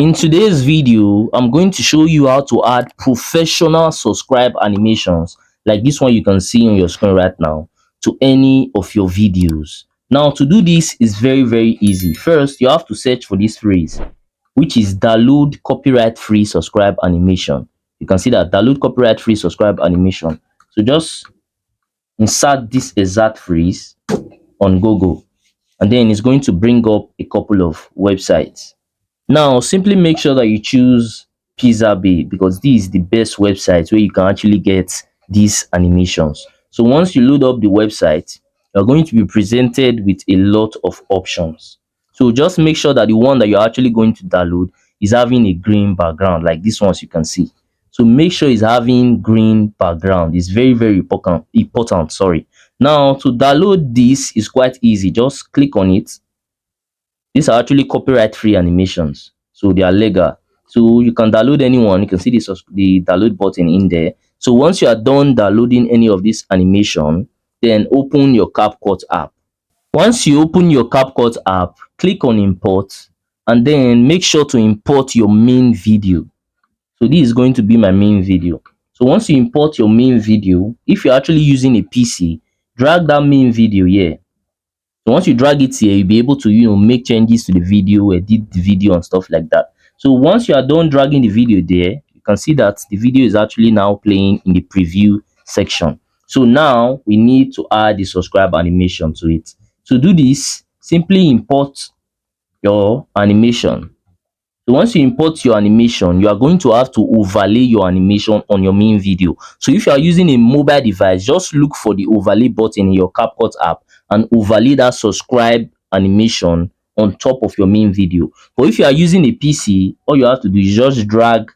In today's video, I'm going to show you how to add professional subscribe animations like this one you can see on your screen right now to any of your videos. Now, to do this is very easy. First, you have to search for this phrase, which is download copyright free subscribe animation. You can see that download copyright free subscribe animation. So just insert this exact phrase on Google, and then it's going to bring up a couple of websites. Now, simply make sure that you choose Pizza Bay because this is the best website where you can actually get these animations. So once you load up the website, you're going to be presented with a lot of options. So just make sure that the one that you're actually going to download is having a green background like this ones you can see. So make sure it's having green background. It's very important. Sorry. Now to download this is quite easy. Just click on it. These are actually copyright free animations, so they are legal. So you can download anyone. You can see the download button in there. So once you are done downloading any of this animation, then open your Capcut app. Once you open your Capcut app, click on import and then make sure to import your main video. So this is going to be my main video. So once you import your main video, if you're actually using a PC, drag that main video here. So once you drag it here, you'll be able to make changes to the video, edit the video and stuff like that. So once you are done dragging the video there, you can see that the video is actually now playing in the preview section. So now we need to add the subscribe animation to it. To do this, simply import your animation. So once you import your animation, you are going to have to overlay your animation on your main video. So if you are using a mobile device, just look for the overlay button in your Capcut app and overlay that subscribe animation on top of your main video. But if you are using a PC, all you have to do is just drag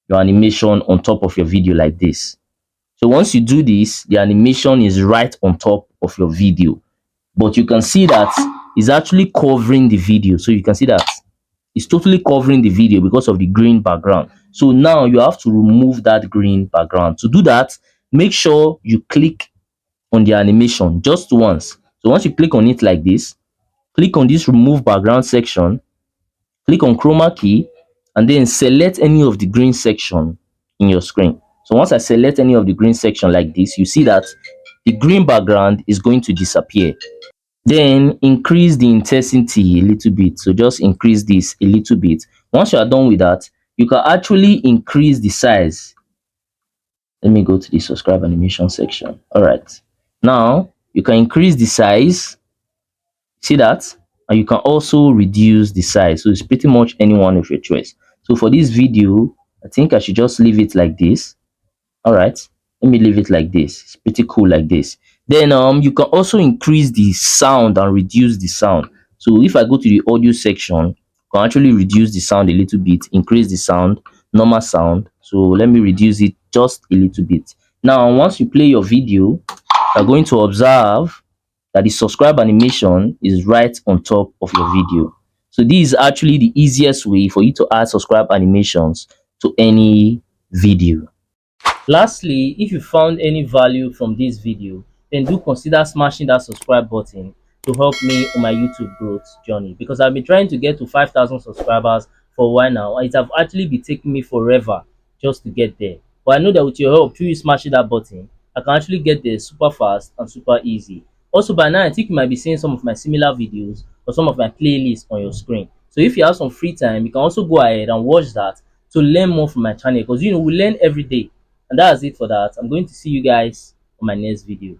your animation on top of your video like this. So once you do this, the animation is right on top of your video. But you can see that it's actually covering the video. So you can see that it's totally covering the video because of the green background. So now you have to remove that green background. To do that, make sure you click on the animation just once. So once you click on it like this, click on this remove background section, click on chroma key, and then select any of the green section in your screen. So once I select any of the green section like this, you see that the green background is going to disappear. Then increase the intensity a little bit. So just increase this a little bit. Once you are done with that, you can actually increase the size. Let me go to the subscribe animation section. All right. Now you can increase the size. See that? And you can also reduce the size. So it's pretty much any one of your choice. So for this video, I think I should just leave it like this. All right. Let me leave it like this. It's pretty cool like this. Then you can also increase the sound and reduce the sound. So if I go to the audio section, you can actually reduce the sound a little bit, increase the sound, normal sound. So let me reduce it just a little bit. Now once you play your video, you're going to observe that the subscribe animation is right on top of your video. So this is actually the easiest way for you to add subscribe animations to any video. Lastly, if you found any value from this video, then do consider smashing that subscribe button to help me on my YouTube growth journey, because I've been trying to get to 5,000 subscribers for a while now, and it have actually been taking me forever just to get there. But I know that with your help, through you smashing that button, I can actually get there super fast and super easy. Also, by now, I think you might be seeing some of my similar videos or some of my playlists on your screen. So if you have some free time, you can also go ahead and watch that to learn more from my channel, because we learn every day. And that's it for that. I'm going to see you guys on my next video.